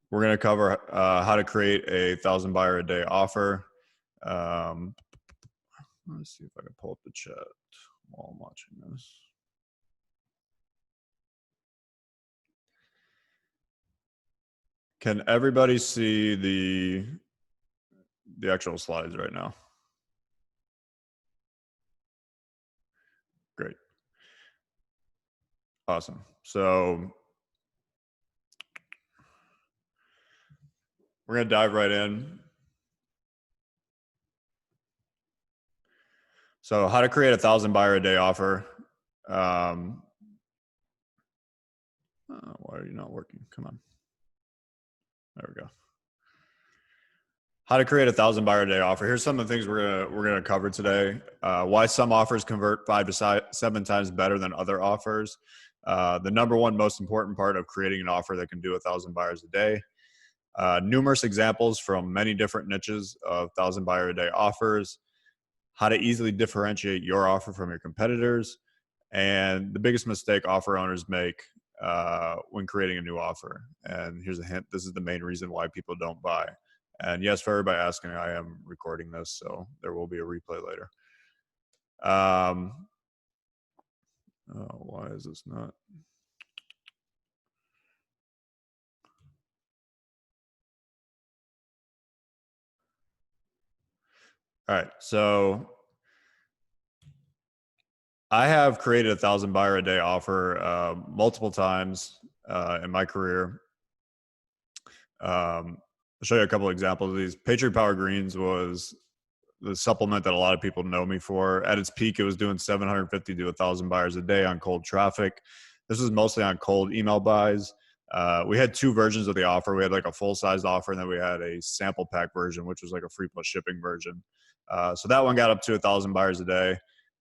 We're going to cover how to create a 1,000 buyer a day offer. Let's see if I can pull up the chat while I'm watching this. Can everybody see the actual slides right now? Great. Awesome. So we're going to dive right in. So how to create a 1,000 buyer a day offer. Why are you not working? Come on. There we go. How to create a 1,000 buyer a day offer. Here's some of the things we're gonna cover today. Why some offers convert 5 to 7 times better than other offers. The number one most important part of creating an offer that can do 1,000 buyers a day. Numerous examples from many different niches of 1,000 buyer a day offers. How to easily differentiate your offer from your competitors, and the biggest mistake offer owners make when creating a new offer. And here's a hint: this is the main reason why people don't buy. And yes, for everybody asking, I am recording this, so there will be a replay later. Why is this not? All right, so I have created a 1,000 buyer a day offer multiple times in my career. I'll show you a couple examples of these. Patriot Power Greens was the supplement that a lot of people know me for. At its peak, it was doing 750 to 1,000 buyers a day on cold traffic. This was mostly on cold email buys. We had two versions of the offer. We had like a full-size offer, and then we had a sample pack version, which was like a free plus shipping version. So that one got up to 1,000 buyers a day.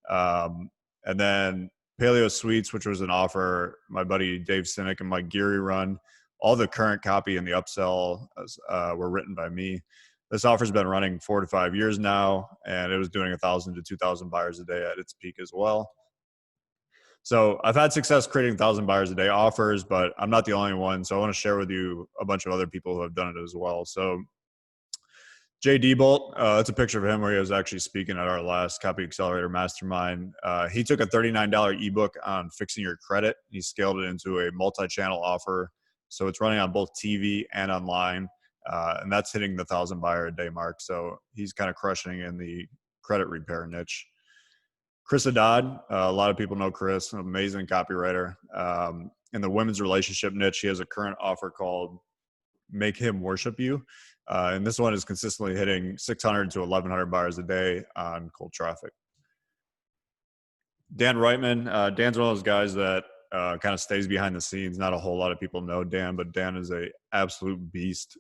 And then Paleo Sweets, which was an offer my buddy Dave Sinek and Mike Geary run. All the current copy and the upsell were written by me. This offer's been running 4 to 5 years now, and it was doing 1,000 to 2,000 buyers a day at its peak as well. So I've had success creating 1,000 buyers a day offers, but I'm not the only one. So I want to share with you a bunch of other people who have done it as well. So Jay Diebold, that's a picture of him where he was actually speaking at our last Copy Accelerator Mastermind. He took a $39 ebook on fixing your credit. He scaled it into a multi-channel offer. So it's running on both TV and online. And that's hitting the 1,000 buyer a day mark. So he's kind of crushing in the credit repair niche. Chris Haddad, a lot of people know Chris, an amazing copywriter. In the women's relationship niche, he has a current offer called Make Him Worship You. And this one is consistently hitting 600 to 1,100 buyers a day on cold traffic. Dan Reitman, Dan's one of those guys that kind of stays behind the scenes. Not a whole lot of people know Dan, but Dan is a absolute beast.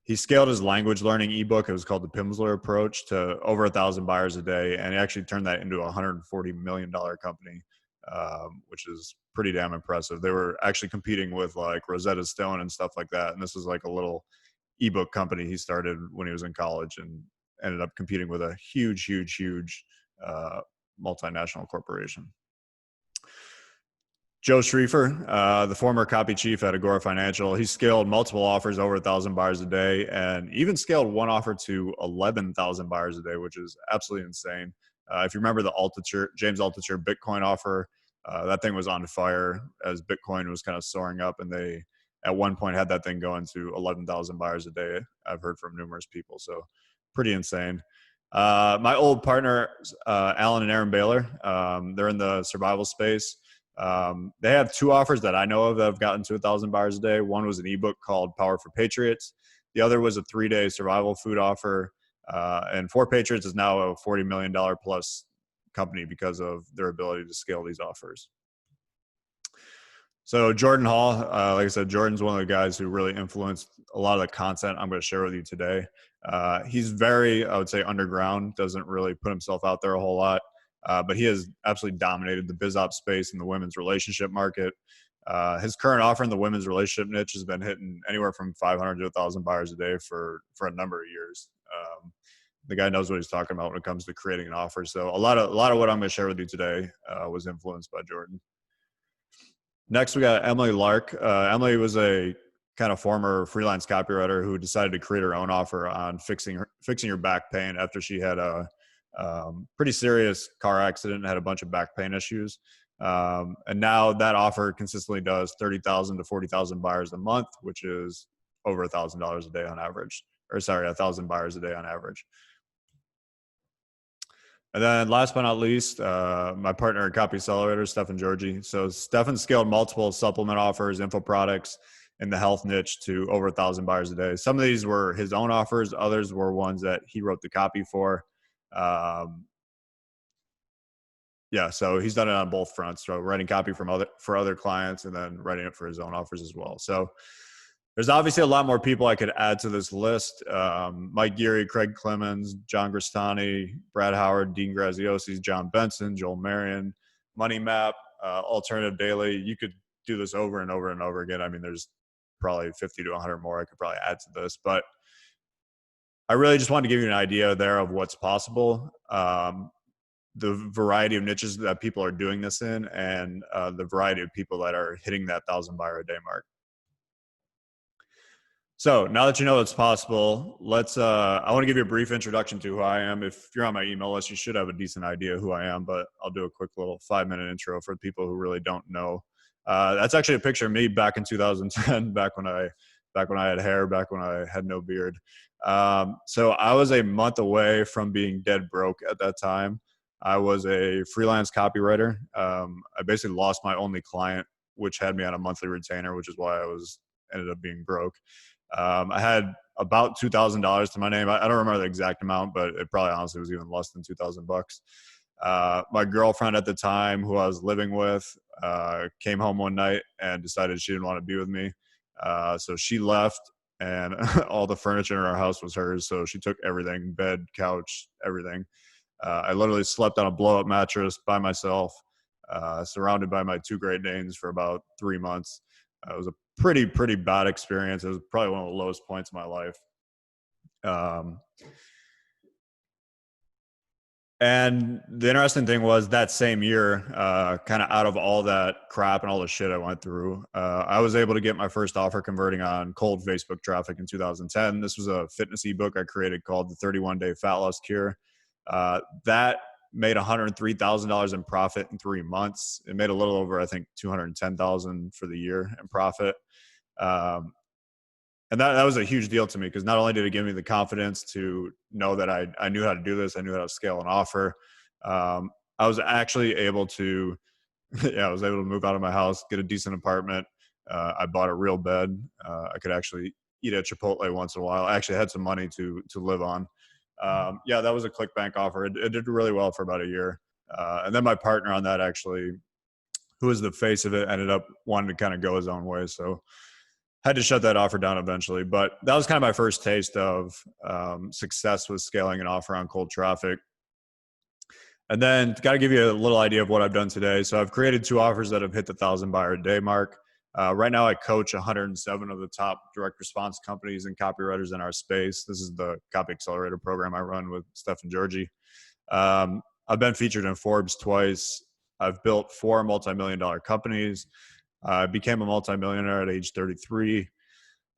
He scaled his language learning ebook. It was called the Pimsleur Approach to over 1,000 buyers a day. And he actually turned that into a $140 million company, which is pretty damn impressive. They were actually competing with like Rosetta Stone and stuff like that. And this was like a little ebook company he started when he was in college and ended up competing with a huge multinational corporation. Joe Schriefer, the former copy chief at Agora Financial, he scaled multiple offers over 1,000 buyers a day and even scaled one offer to 11,000 buyers a day, which is absolutely insane. If you remember the James Altucher Bitcoin offer, that thing was on fire as Bitcoin was kind of soaring up, and they at one point had that thing going to 11,000 buyers a day. I've heard from numerous people, so pretty insane. My old partner, Alan and Aaron Baylor, they're in the survival space. They have two offers that I know of that have gotten to 1,000 buyers a day. One was an ebook called Power for Patriots. The other was a 3-day survival food offer. And 4 Patriots is now a $40 million plus company because of their ability to scale these offers. So Jordan Hall, like I said, Jordan's one of the guys who really influenced a lot of the content I'm going to share with you today. He's very, I would say, underground, doesn't really put himself out there a whole lot. But he has absolutely dominated the biz ops space in the women's relationship market. His current offer in the women's relationship niche has been hitting anywhere from 500 to 1,000 buyers a day for a number of years. The guy knows what he's talking about when it comes to creating an offer. So a lot of what I'm going to share with you today was influenced by Jordan. Next, we got Emily Lark. Emily was a kind of former freelance copywriter who decided to create her own offer on fixing your back pain after she had a pretty serious car accident and had a bunch of back pain issues. And now that offer consistently does 30,000 to 40,000 buyers a month, which is over $1,000 a day on average, or sorry, 1,000 buyers a day on average. And then last but not least, my partner at Copy Accelerator, Stefan Georgi. So Stefan scaled multiple supplement offers, info products in the health niche to over 1,000 buyers a day. Some of these were his own offers. Others were ones that he wrote the copy for. Yeah, so he's done it on both fronts. So writing copy for other clients and then writing it for his own offers as well. So there's obviously a lot more people I could add to this list. Mike Geary, Craig Clemens, John Gristani, Brad Howard, Dean Graziosi, John Benson, Joel Marion, Money Map, Alternative Daily. You could do this over and over and over again. I mean, there's probably 50 to 100 more I could probably add to this, but I really just wanted to give you an idea there of what's possible. The variety of niches that people are doing this in, and the variety of people that are hitting that 1,000 buyer a day mark. So now that you know it's possible, I want to give you a brief introduction to who I am. If you're on my email list, you should have a decent idea who I am, but I'll do a quick little 5-minute intro for people who really don't know. That's actually a picture of me back in 2010, back when I had hair, back when I had no beard. So I was a month away from being dead broke at that time. I was a freelance copywriter. I basically lost my only client, which had me on a monthly retainer, which is why I ended up being broke. I had about $2,000 to my name. I don't remember the exact amount, but it probably honestly was even less than $2,000. My girlfriend at the time, who I was living with, came home one night and decided she didn't want to be with me. So she left, and all the furniture in our house was hers. So she took everything, bed, couch, everything. I literally slept on a blow-up mattress by myself, surrounded by my 2 Great Danes for about 3 months. It was a pretty bad experience. It was probably one of the lowest points of my life. And the interesting thing was that same year, kind of out of all that crap and all the shit I went through, I was able to get my first offer converting on cold Facebook traffic in 2010. This was a fitness ebook I created called the 31-Day Fat Loss Cure. That made $103,000 in profit in 3 months. It made a little over, I think, $210,000 for the year in profit. And that was a huge deal to me, because not only did it give me the confidence to know that I knew how to do this, I knew how to scale an offer. I was actually able to, I was able to move out of my house, get a decent apartment. I bought a real bed. I could actually eat at Chipotle once in a while. I actually had some money to live on. That was a ClickBank offer. It did really well for about a year. And then my partner on that, actually, who was the face of it, ended up wanting to kind of go his own way. So had to shut that offer down eventually. But that was kind of my first taste of success with scaling an offer on cold traffic. And then got to give you a little idea of what I've done today. So I've created 2 offers that have hit the 1,000 buyer a day mark. Right now, I coach 107 of the top direct response companies and copywriters in our space. This is the Copy Accelerator program I run with Stefan Georgi. I've been featured in Forbes twice. I've built 4 multi-million-dollar companies. I became a multimillionaire at age 33.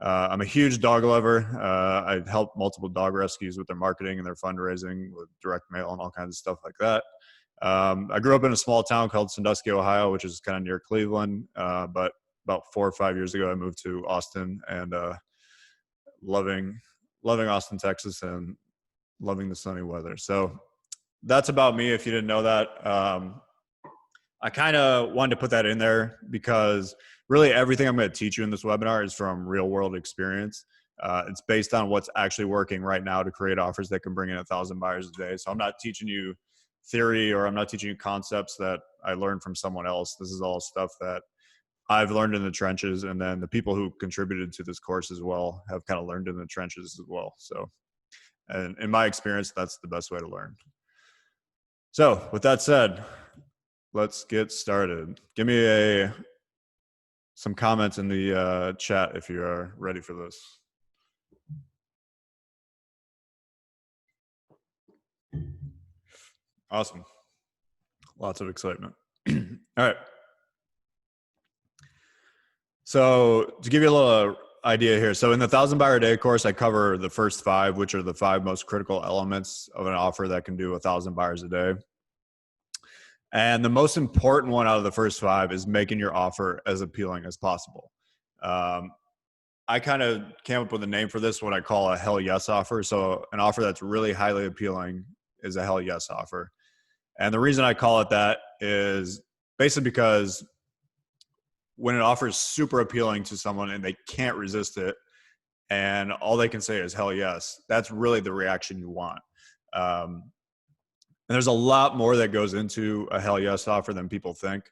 I'm a huge dog lover. I help multiple dog rescues with their marketing and their fundraising with direct mail and all kinds of stuff like that. I grew up in a small town called Sandusky, Ohio, which is kind of near Cleveland. But about 4 or 5 years ago, I moved to Austin, and loving Austin, Texas, and loving the sunny weather. So that's about me, if you didn't know that. I kind of wanted to put that in there because really everything I'm going to teach you in this webinar is from real world experience. It's based on what's actually working right now to create offers that can bring in 1,000 buyers a day. So I'm not teaching you theory, or I'm not teaching you concepts that I learned from someone else. This is all stuff that I've learned in the trenches, and then the people who contributed to this course as well have kind of learned in the trenches as well. So, and in my experience, that's the best way to learn. So with that said, let's get started. Give me some comments in the chat if you are ready for this. Awesome. Lots of excitement. All right. So to give you a little idea here. So in the 1,000 buyer a day course, I cover the first 5, which are the 5 most critical elements of an offer that can do 1,000 buyers a day. And the most important one out of the first 5 is making your offer as appealing as possible. I kind of came up with a name for this, what I call a hell yes offer. So an offer that's really highly appealing is a hell yes offer. And the reason I call it that is basically because when an offer is super appealing to someone and they can't resist it and all they can say is hell yes, that's really the reaction you want. And there's a lot more that goes into a hell yes offer than people think.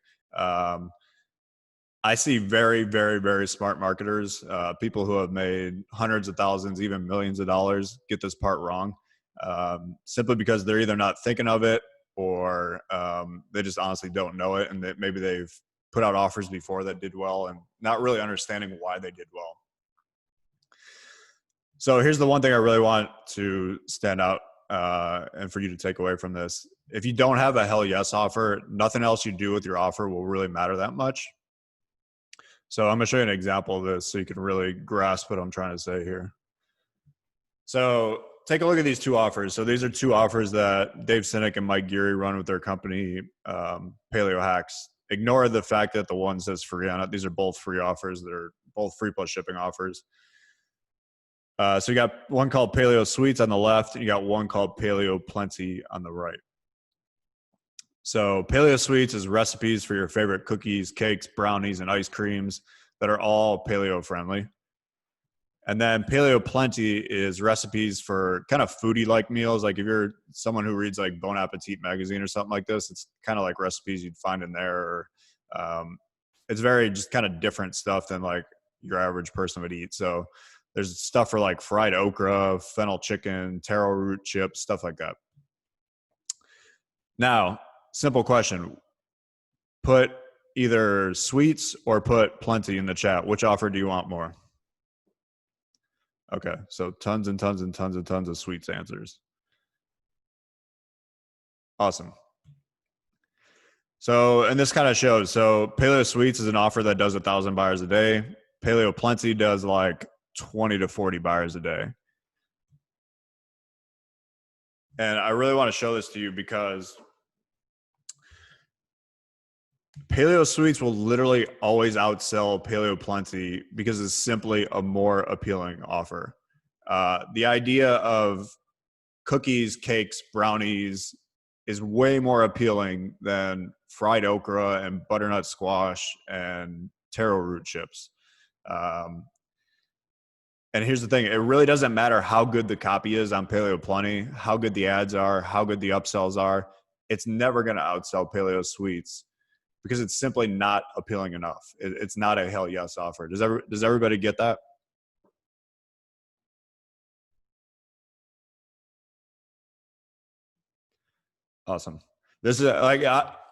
I see very, very, very smart marketers, people who have made hundreds of thousands, even millions of dollars, get this part wrong, simply because they're either not thinking of it or they just honestly don't know it, and maybe they've put out offers before that did well and not really understanding why they did well. So here's the one thing I really want to stand out and for you to take away from this. If you don't have a hell yes offer, nothing else you do with your offer will really matter that much. So I'm going to show you an example of this so you can really grasp what I'm trying to say here. So take a look at these 2 offers. So these are 2 offers that Dave Sinek and Mike Geary run with their company, Paleo Hacks. Ignore the fact that the one says free on it. These are both free offers. They're both free plus shipping offers. So you got one called Paleo Sweets on the left, and you got one called Paleo Plenty on the right. So Paleo Sweets is recipes for your favorite cookies, cakes, brownies, and ice creams that are all paleo friendly. And then Paleo Plenty is recipes for kind of foodie-like meals. Like if you're someone who reads like Bon Appetit magazine or something like this, it's kind of like recipes you'd find in there. Or it's very just kind of different stuff than like your average person would eat. So there's stuff for like fried okra, fennel chicken, taro root chips, stuff like that. Now, simple question. Put either sweets or put plenty in the chat. Which offer do you want more? Okay, so tons and tons and tons and tons of sweets answers. Awesome. So, and this kind of shows. So Paleo Sweets is an offer that does 1,000 buyers a day. Paleo Plenty does like 20 to 40 buyers a day. And I really want to show this to you because Paleo Sweets will literally always outsell Paleo Plenty because it's simply a more appealing offer. The idea of cookies, cakes, brownies is way more appealing than fried okra and butternut squash and taro root chips. And here's the thing, it really doesn't matter how good the copy is on Paleo Plenty, how good the ads are, how good the upsells are. It's never going to outsell Paleo Sweets because it's simply not appealing enough. It's not a hell yes offer. Does everybody get that? Awesome. This is like,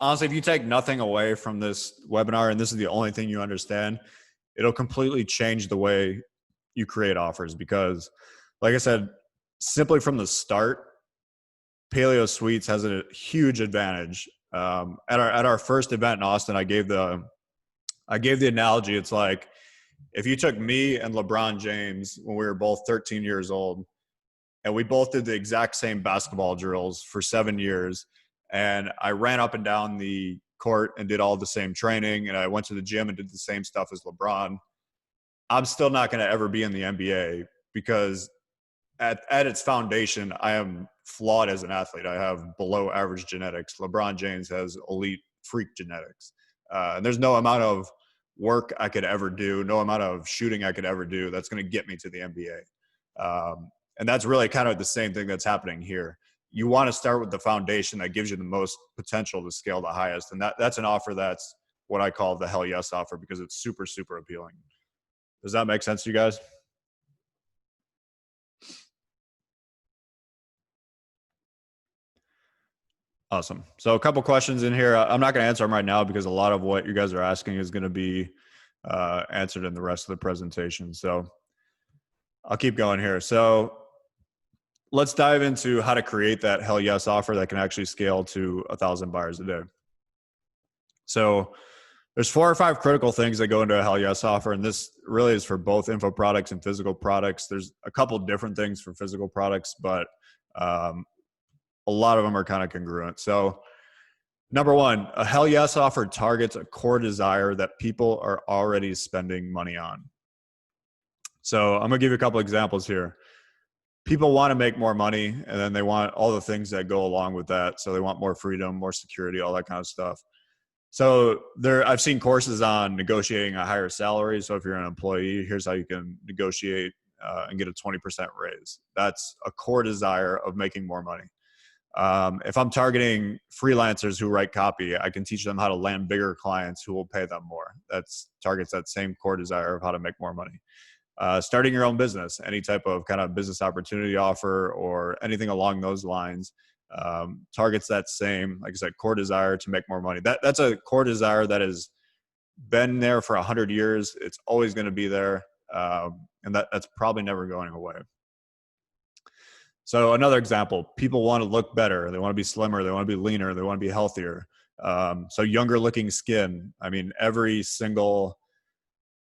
honestly, if you take nothing away from this webinar and this is the only thing you understand, it'll completely change the way you create offers because, like I said, simply from the start, Paleo Sweets has a huge advantage. At our first event in Austin, I gave the analogy. It's like if you took me and LeBron James when we were both 13 years old, and we both did the exact same basketball drills for 7 years, and I ran up and down the court and did all the same training, and I went to the gym and did the same stuff as LeBron, I'm still not going to ever be in the NBA because at its foundation, I am flawed as an athlete. I have below average genetics. LeBron James has elite freak genetics. And there's no amount of work I could ever do, no amount of shooting I could ever do that's going to get me to the NBA. And that's really kind of the same thing that's happening here. You want to start with the foundation that gives you the most potential to scale the highest. And that's an offer that's what I call the hell yes offer because it's super, super appealing. Does that make sense to you guys? Awesome. So a couple questions in here. I'm not going to answer them right now because a lot of what you guys are asking is going to be answered in the rest of the presentation. So I'll keep going here. So let's dive into how to create that hell yes offer that can actually scale to 1,000 buyers a day. So There's 4 or 5 critical things that go into a Hell Yes offer, and this really is for both info products and physical products. There's a couple different things for physical products, but um, a lot of them are kind of congruent. So, number one, a Hell Yes offer targets a core desire that people are already spending money on. So, I'm going to give you a couple examples here. People want to make more money, and then they want all the things that go along with that. So, they want more freedom, more security, all that kind of stuff. So I've seen courses on negotiating a higher salary. So if you're an employee, here's how you can negotiate and get a 20% raise. That's a core desire of making more money. If I'm targeting freelancers who write copy, I can teach them how to land bigger clients who will pay them more. That's targets that same core desire of how to make more money. Starting your own business, any type of kind of business opportunity offer or anything along those lines, targets that same, like I said, core desire to make more money. That's a core desire that has been there for 100 years. It's always going to be there, and that's probably never going away. So another example, people want to look better. They want to be slimmer. They want to be leaner. They want to be healthier. So younger looking skin. I mean, every single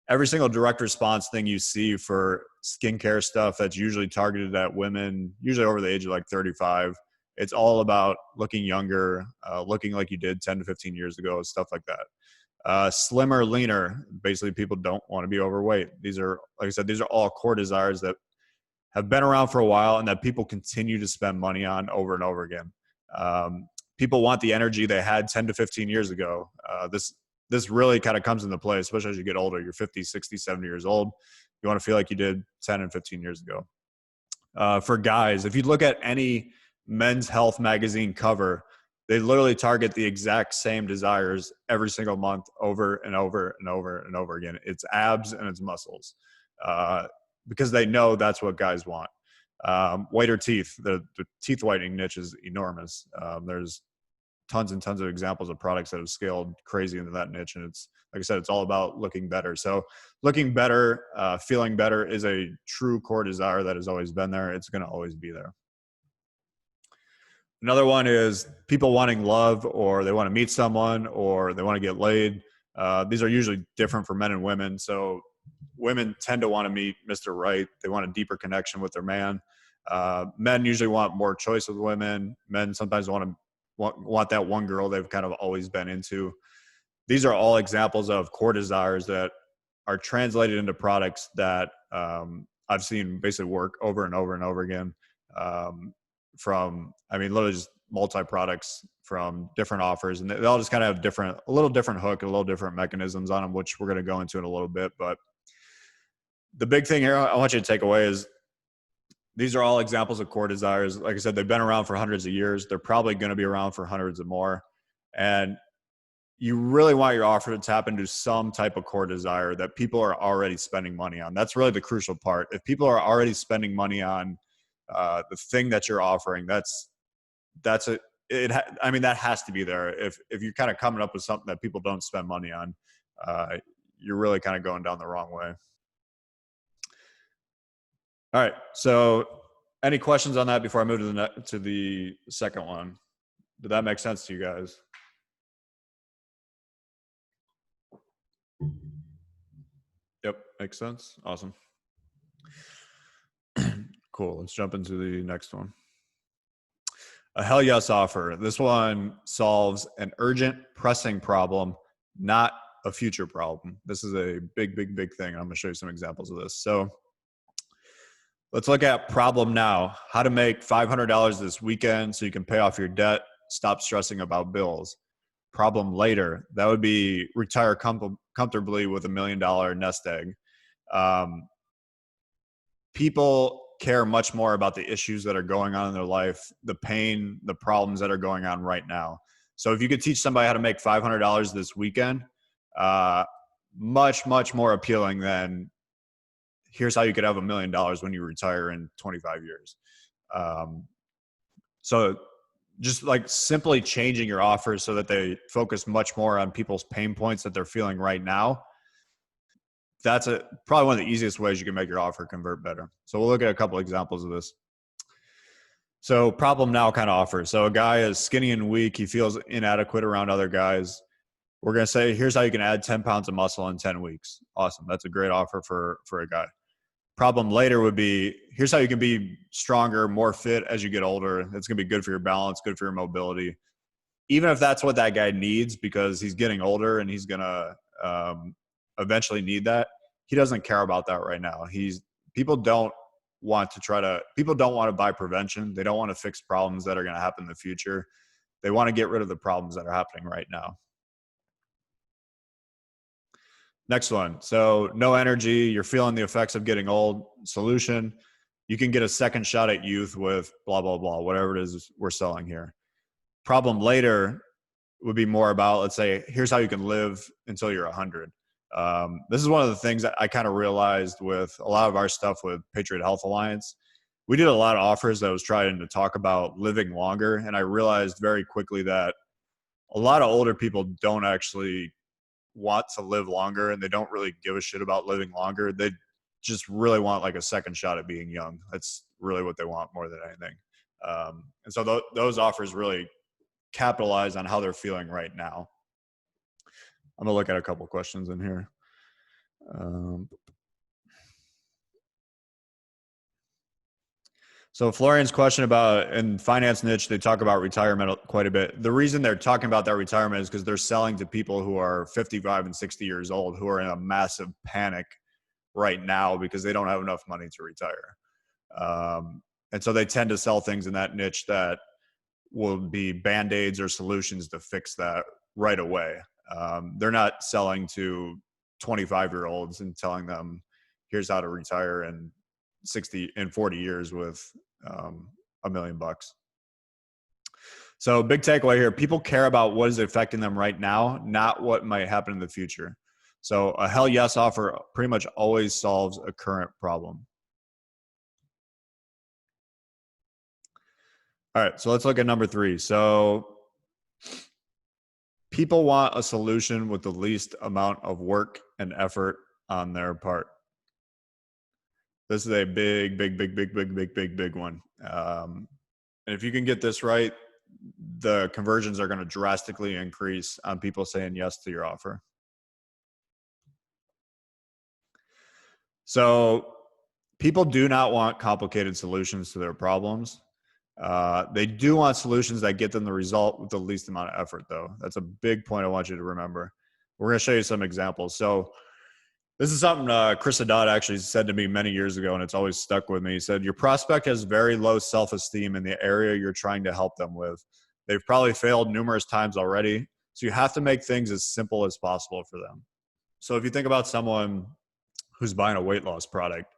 direct response thing you see for skincare stuff that's usually targeted at women, usually over the age of like 35, it's all about looking younger, looking like you did 10 to 15 years ago, stuff like that. Slimmer, leaner, basically people don't want to be overweight. These are, like I said, these are all core desires that have been around for a while and that people continue to spend money on over and over again. People want the energy they had 10 to 15 years ago. This really kind of comes into play, especially as you get older. You're 50, 60, 70 years old. You want to feel like you did 10 and 15 years ago. For guys, if you look at any Men's Health magazine cover, they literally target the exact same desires every single month over and over and over and over again. It's abs and it's muscles, because they know that's what guys want. Whiter teeth, the teeth whitening niche is enormous. There's tons and tons of examples of products that have scaled crazy into that niche. And it's, like I said, it's all about looking better. So looking better, feeling better is a true core desire that has always been there. It's going to always be there. Another one is people wanting love, or they want to meet someone, or they want to get laid. These are usually different for men and women. So women tend to want to meet Mr. Right. They want a deeper connection with their man. Men usually want more choice with women. Men sometimes want that one girl they've kind of always been into. These are all examples of core desires that are translated into products that I've seen basically work over and over and over again. Literally just multi-products from different offers, and they all just kind of have a little different hook, a little different mechanisms on them, which we're going to go into in a little bit. But the big thing here I want you to take away is these are all examples of core desires. Like I said, they've been around for hundreds of years. They're probably going to be around for hundreds of more. And you really want your offer to tap into some type of core desire that people are already spending money on. That's really the crucial part. If people are already spending money on the thing that you're offering, that has to be there. If you're kind of coming up with something that people don't spend money on, you're really kind of going down the wrong way. All right. So any questions on that before I move to the second one? Did that make sense to you guys? Yep. Makes sense. Awesome. Cool. Let's jump into the next one. A Hell Yes offer. This one solves an urgent, pressing problem, not a future problem. This is a big, big, big thing. I'm going to show you some examples of this. So let's look at problem now. How to make $500 this weekend so you can pay off your debt, stop stressing about bills. Problem later. That would be retire comfortably with $1 million nest egg. People care much more about the issues that are going on in their life, the pain, the problems that are going on right now. So if you could teach somebody how to make $500 this weekend, much, much more appealing than here's how you could have $1 million when you retire in 25 years. So just like simply changing your offers so that they focus much more on people's pain points that they're feeling right now. That's probably one of the easiest ways you can make your offer convert better. So we'll look at a couple examples of this. So problem now kind of offer. So a guy is skinny and weak. He feels inadequate around other guys. We're going to say, here's how you can add 10 pounds of muscle in 10 weeks. Awesome. That's a great offer for a guy. Problem later would be, here's how you can be stronger, more fit as you get older. That's going to be good for your balance, good for your mobility. Even if that's what that guy needs because he's getting older and he's going to eventually need that, he doesn't care about that right now. People don't want to buy prevention. They don't want to fix problems that are going to happen in the future. They want to get rid of the problems that are happening right now. Next one. So no energy. You're feeling the effects of getting old. Solution. You can get a second shot at youth with blah, blah, blah, whatever it is we're selling here. Problem later would be more about, let's say, here's how you can live until you're 100. This is one of the things that I kind of realized with a lot of our stuff with Patriot Health Alliance. We did a lot of offers that was trying to talk about living longer. And I realized very quickly that a lot of older people don't actually want to live longer, and they don't really give a shit about living longer. They just really want like a second shot at being young. That's really what they want more than anything. And so those offers really capitalize on how they're feeling right now. I'm gonna look at a couple questions in here. So Florian's question about, in finance niche, they talk about retirement quite a bit. The reason they're talking about that retirement is because they're selling to people who are 55 and 60 years old, who are in a massive panic right now because they don't have enough money to retire. And so they tend to sell things in that niche that will be Band-Aids or solutions to fix that right away. They're not selling to 25-year-olds and telling them, here's how to retire in 40 years with $1 million. So big takeaway here, people care about what is affecting them right now, not what might happen in the future. So a hell yes offer pretty much always solves a current problem. All right, so let's look at number 3. So people want a solution with the least amount of work and effort on their part. This is a big one. And if you can get this right, the conversions are going to drastically increase on people saying yes to your offer. So people do not want complicated solutions to their problems. They do want solutions that get them the result with the least amount of effort, though. That's a big point I want you to remember. We're going to show you some examples. So this is something Chris Haddad actually said to me many years ago, and it's always stuck with me. He said, your prospect has very low self-esteem in the area you're trying to help them with. They've probably failed numerous times already, so you have to make things as simple as possible for them. So if you think about someone who's buying a weight loss product,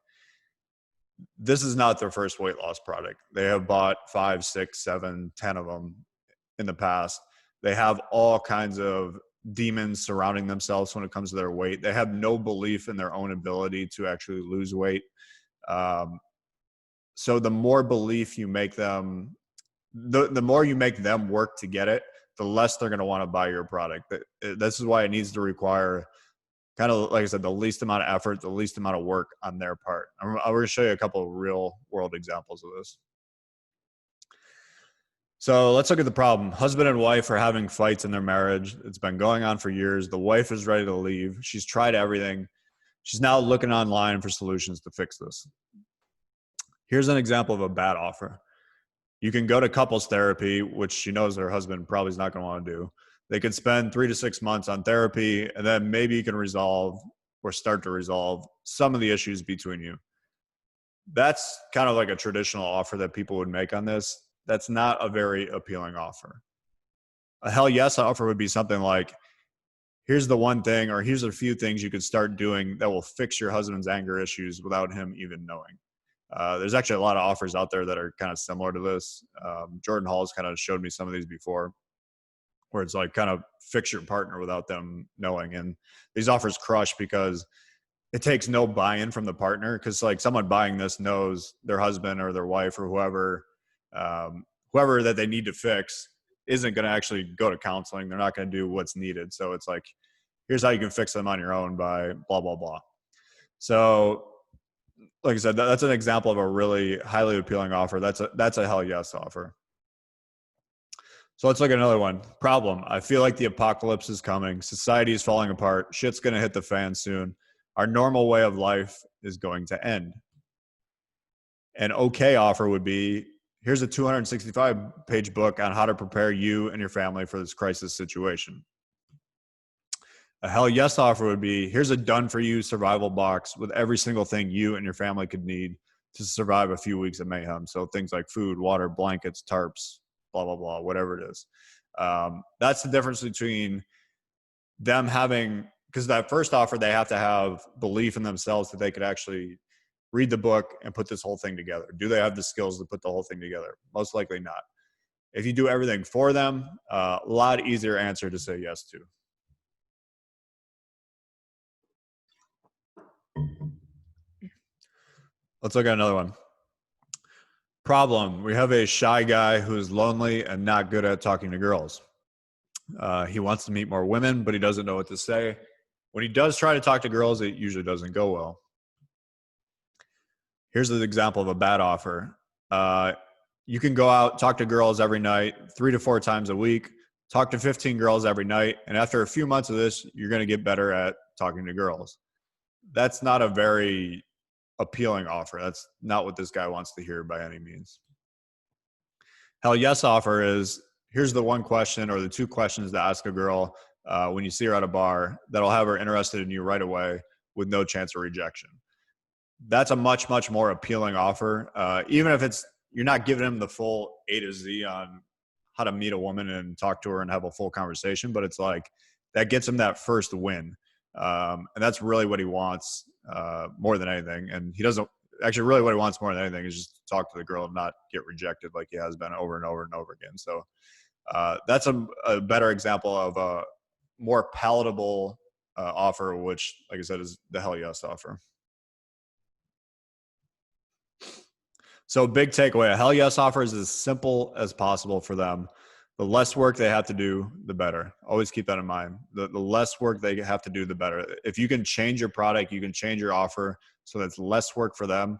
this is not their first weight loss product. They have bought 5, 6, 7, 10 of them in the past. They have all kinds of demons surrounding themselves when it comes to their weight. They have no belief in their own ability to actually lose weight. So the more belief you make them, the more you make them work to get it, the less they're going to want to buy your product. This is why it needs to require, kind of like I said, the least amount of effort, the least amount of work on their part. I'm going to show you a couple of real world examples of this. So let's look at the problem. Husband and wife are having fights in their marriage. It's been going on for years. The wife is ready to leave. She's tried everything. She's now looking online for solutions to fix this. Here's an example of a bad offer. You can go to couples therapy, which she knows her husband probably is not going to want to do. They could spend 3 to 6 months on therapy, and then maybe you can resolve or start to resolve some of the issues between you. That's kind of like a traditional offer that people would make on this. That's not a very appealing offer. A hell yes offer would be something like, here's the one thing, or here's a few things you could start doing that will fix your husband's anger issues without him even knowing. There's actually a lot of offers out there that are kind of similar to this. Jordan Hall's kind of showed me some of these before, where it's like kind of fix your partner without them knowing. And these offers crush because it takes no buy-in from the partner, because like someone buying this knows their husband or their wife or whoever that they need to fix isn't going to actually go to counseling. They're not going to do what's needed. So it's like, here's how you can fix them on your own by blah, blah, blah. So like I said, that's an example of a really highly appealing offer. That's a hell yes offer. So let's look at another one. Problem. I feel like the apocalypse is coming. Society is falling apart. Shit's going to hit the fan soon. Our normal way of life is going to end. An okay offer would be, here's a 265-page book on how to prepare you and your family for this crisis situation. A hell yes offer would be, here's a done-for-you survival box with every single thing you and your family could need to survive a few weeks of mayhem. So things like food, water, blankets, tarps, blah, blah, blah, whatever it is. That's the difference between them having, because that first offer, they have to have belief in themselves that they could actually read the book and put this whole thing together. Do they have the skills to put the whole thing together? Most likely not. If you do everything for them, a lot easier answer to say yes to. Let's look at another one. Problem. We have a shy guy who's lonely and not good at talking to girls. He wants to meet more women, but he doesn't know what to say. When he does try to talk to girls, it usually doesn't go well. Here's an example of a bad offer. You can go out, talk to girls every night, 3 to 4 times a week, talk to 15 girls every night. And after a few months of this, you're going to get better at talking to girls. That's not a very appealing offer. That's not what this guy wants to hear by any means. Hell yes offer is, here's the one question or the 2 questions to ask a girl when you see her at a bar that'll have her interested in you right away with no chance of rejection. That's a much, much more appealing offer. Even if you're not giving them the full A to Z on how to meet a woman and talk to her and have a full conversation, but it's like that gets him that first win. And that's really what he wants more than anything. And he doesn't actually, really what he wants more than anything is just to talk to the girl and not get rejected like he has been over and over and over again. So that's a better example of a more palatable offer, which, like I said, is the hell yes offer. So big takeaway, a hell yes offer is as simple as possible for them. The less work they have to do, the better. Always keep that in mind. The less work they have to do, the better. If you can change your product, you can change your offer so that's less work for them,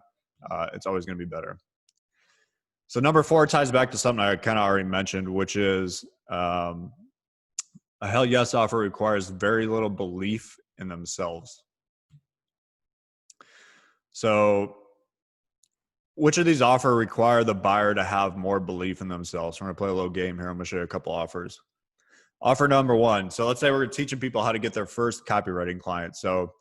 it's always going to be better. So number 4 ties back to something I kind of already mentioned, which is a hell yes offer requires very little belief in themselves. So which of these offers require the buyer to have more belief in themselves? We're going to play a little game here. I'm going to show you a couple offers. Offer number 1. So let's say we're teaching people how to get their first copywriting client. So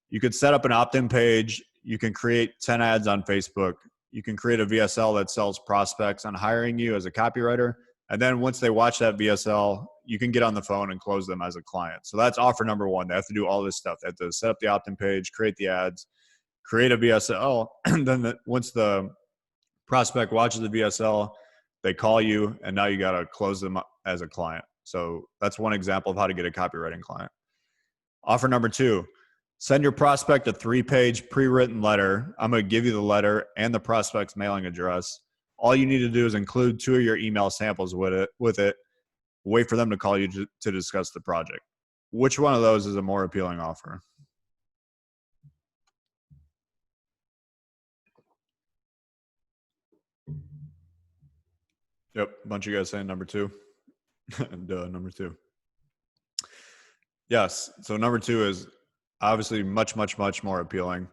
you could set up an opt-in page. You can create 10 ads on Facebook. You can create a VSL that sells prospects on hiring you as a copywriter. And then once they watch that VSL, you can get on the phone and close them as a client. So that's offer number 1. They have to do all this stuff. They have to set up the opt-in page, create the ads, create a VSL, and then once the prospect watches the VSL, they call you, and now you got to close them up as a client. So that's one example of how to get a copywriting client. Offer number 2, send your prospect a 3-page pre-written letter. I'm going to give you the letter and the prospect's mailing address. All you need to do is include 2 of your email samples with it. Wait for them to call you to discuss the project. Which one of those is a more appealing offer? Yep, a bunch of you guys saying number 2. Number 2. Yes, so number 2 is obviously much, much, much more appealing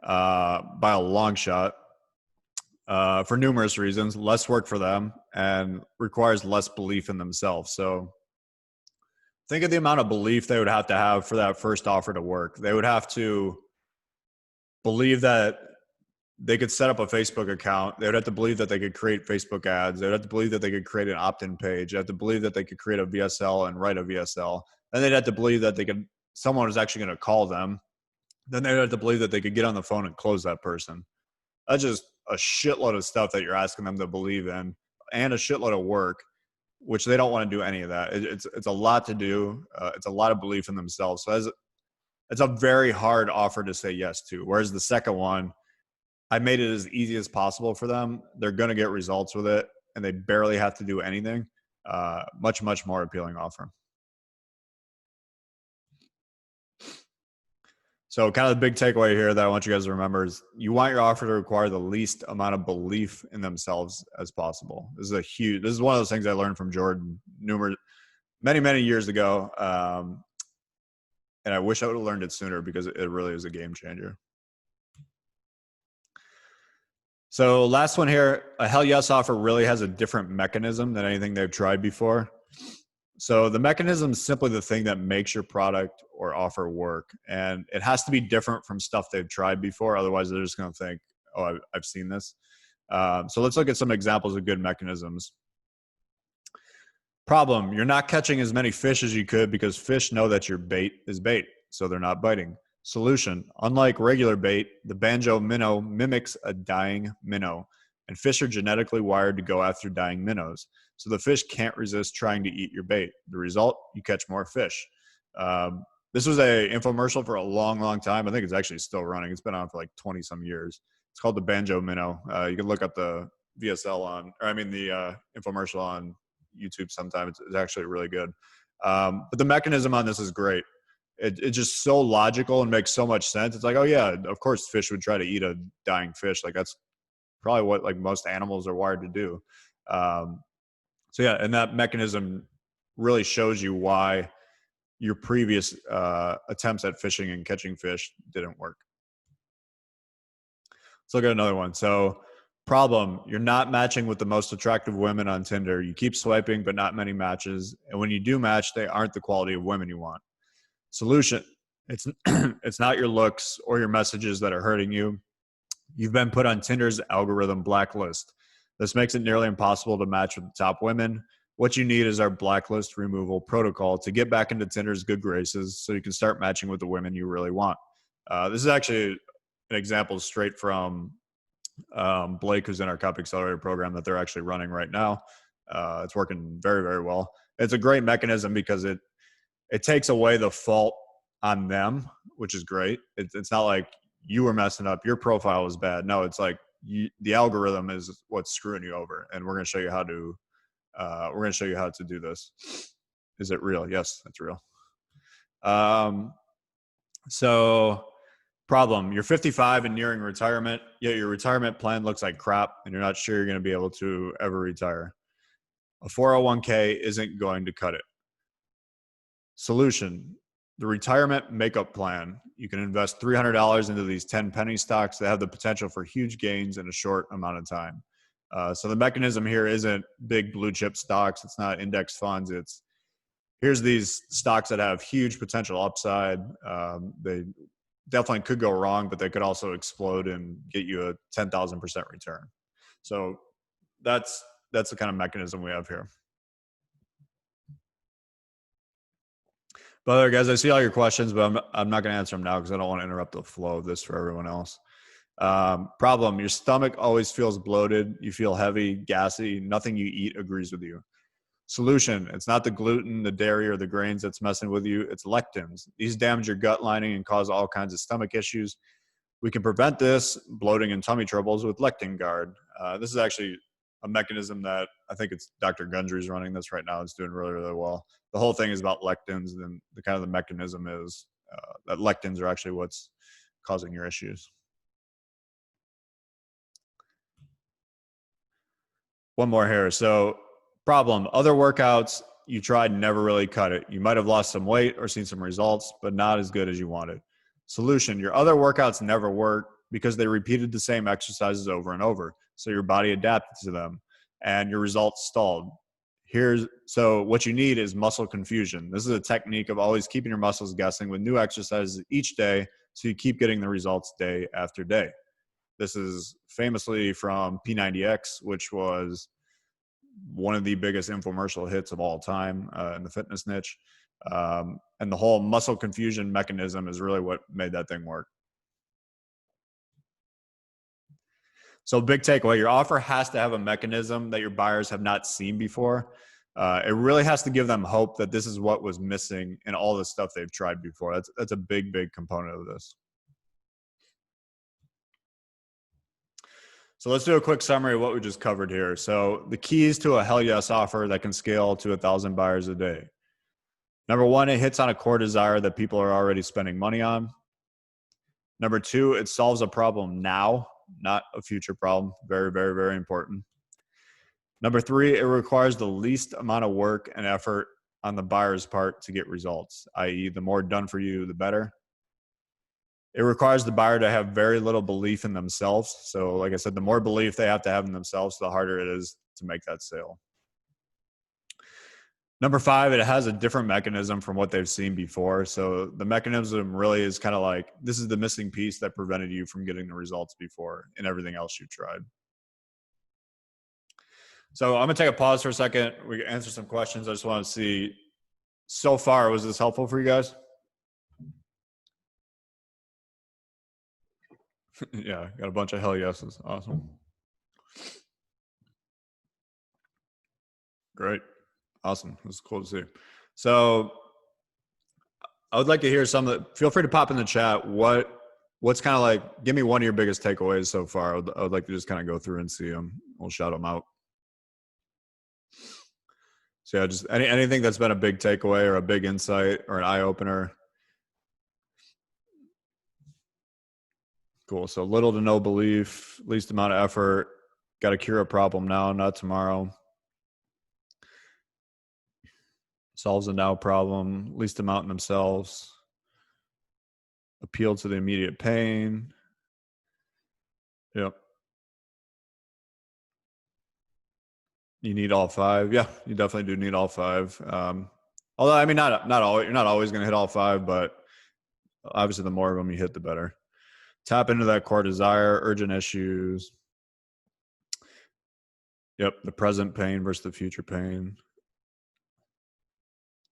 by a long shot for numerous reasons. Less work for them and requires less belief in themselves. So think of the amount of belief they would have to have for that first offer to work. They would have to believe that they could set up a Facebook account. They would have to believe that they could create Facebook ads. They would have to believe that they could create an opt-in page. They have to believe that they could create a VSL and write a VSL. Then they'd have to believe that someone was actually going to call them. Then they'd have to believe that they could get on the phone and close that person. That's just a shitload of stuff that you're asking them to believe in, and a shitload of work, which they don't want to do any of that. It's a lot to do. It's a lot of belief in themselves. So it's a very hard offer to say yes to. Whereas the second one, I made it as easy as possible for them. They're going to get results with it, and they barely have to do anything. Much, much more appealing offer. So kind of the big takeaway here that I want you guys to remember is you want your offer to require the least amount of belief in themselves as possible. This is one of those things I learned from Jordan many years ago. And I wish I would have learned it sooner because it really is a game changer. So last one here, a hell yes offer really has a different mechanism than anything they've tried before. So the mechanism is simply the thing that makes your product or offer work. And it has to be different from stuff they've tried before. Otherwise, they're just going to think, oh, I've seen this. So let's look at some examples of good mechanisms. Problem, you're not catching as many fish as you could because fish know that your bait is bait, so they're not biting. Solution, unlike regular bait, the banjo minnow mimics a dying minnow, and fish are genetically wired to go after dying minnows. So the fish can't resist trying to eat your bait. The result, you catch more fish. This was a infomercial for a long time. I think it's actually still running. It's been on for like 20 some years. It's called the banjo minnow. You can look up the the infomercial on YouTube sometime. It's actually really good. But the mechanism on this is great. It's just so logical and makes so much sense. It's like, oh yeah, of course fish would try to eat a dying fish. Like that's probably what like most animals are wired to do. So yeah, and that mechanism really shows you why your previous attempts at fishing and catching fish didn't work. Let's look at another one. So problem, you're not matching with the most attractive women on Tinder. You keep swiping, but not many matches. And when you do match, they aren't the quality of women you want. Solution, it's it's not your looks or your messages that are hurting you. You've been put on Tinder's algorithm blacklist. This makes it nearly impossible to match with the top women. What you need is our blacklist removal protocol to get back into Tinder's good graces so you can start matching with the women you really want. This is actually an example straight from Blake, who's in our Cup Accelerator program that they're actually running right now. It's working very well. It's a great mechanism because it takes away the fault on them, which is great. It's not like you were messing up, your profile was bad. No, it's like the algorithm is what's screwing you over, and we're going to show you how to do this. Is it real? Yes, it's real. So problem, you're 55 and nearing retirement, yet your retirement plan looks like crap and you're not sure you're going to be able to ever retire. A 401k isn't going to cut it. Solution, the retirement makeup plan. You can invest $300 into these 10 penny stocks that have the potential for huge gains in a short amount of time. So the mechanism here isn't big blue chip stocks. It's not index funds. Here's these stocks that have huge potential upside. They definitely could go wrong, but they could also explode and get you a 10,000% return. So that's the kind of mechanism we have here. But guys, I see all your questions, but I'm not going to answer them now because I don't want to interrupt the flow of this for everyone else. Problem, your stomach always feels bloated. You feel heavy, gassy. Nothing you eat agrees with you. Solution, it's not the gluten, the dairy, or the grains that's messing with you. It's lectins. These damage your gut lining and cause all kinds of stomach issues. We can prevent this, bloating and tummy troubles, with Lectin Guard. This is actually a mechanism that I think it's Dr. Gundry's running this right now. It's doing really well. The whole thing is about lectins, and the kind of the mechanism is that lectins are actually what's causing your issues. One more here. So problem, other workouts you tried never really cut it. You might have lost some weight or seen some results, but not as good as you wanted. Solution, your other workouts never worked because they repeated the same exercises over and over. So your body adapted to them and your results stalled. So what you need is muscle confusion. This is a technique of always keeping your muscles guessing with new exercises each day so you keep getting the results day after day. This is famously from P90X, which was one of the biggest infomercial hits of all time in the fitness niche. And the whole muscle confusion mechanism is really what made that thing work. So big takeaway, your offer has to have a mechanism that your buyers have not seen before. It really has to give them hope that this is what was missing in all the stuff they've tried before. That's a big component of this. So let's do a quick summary of what we just covered here. So the keys to a hell yes offer that can scale to 1,000 buyers a day. Number one, it hits on a core desire that people are already spending money on. Number two, it solves a problem now, not a future problem. Very, very, very important. Number three, it requires the least amount of work and effort on the buyer's part to get results, i.e., the more done for you, the better. It requires the buyer to have very little belief in themselves. So, like I said, the more belief they have to have in themselves, the harder it is to make that sale. Number five, it has a different mechanism from what they've seen before. So the mechanism really is kind of like, this is the missing piece that prevented you from getting the results before and everything else you tried. So I'm gonna take a pause for a second. We can answer some questions. I just want to see, so far, was this helpful for you guys? Yeah, got a bunch of hell yeses. Awesome. Great. Awesome. This is cool to see. So I would like to hear some of the, feel free to pop in the chat. What's kind of like, give me one of your biggest takeaways so far. I would like to just kind of go through and see them. We'll shout them out. So yeah, just anything that's been a big takeaway or a big insight or an eye opener. Cool. So little to no belief, least amount of effort. Got to cure a problem now, not tomorrow. Solves a now problem, least amount in themselves. Appeal to the immediate pain. Yep. You need all five. Yeah, you definitely do need all five. Although, I mean, not always. You're not always going to hit all five, but obviously, the more of them you hit, the better. Tap into that core desire, urgent issues. Yep, the present pain versus the future pain.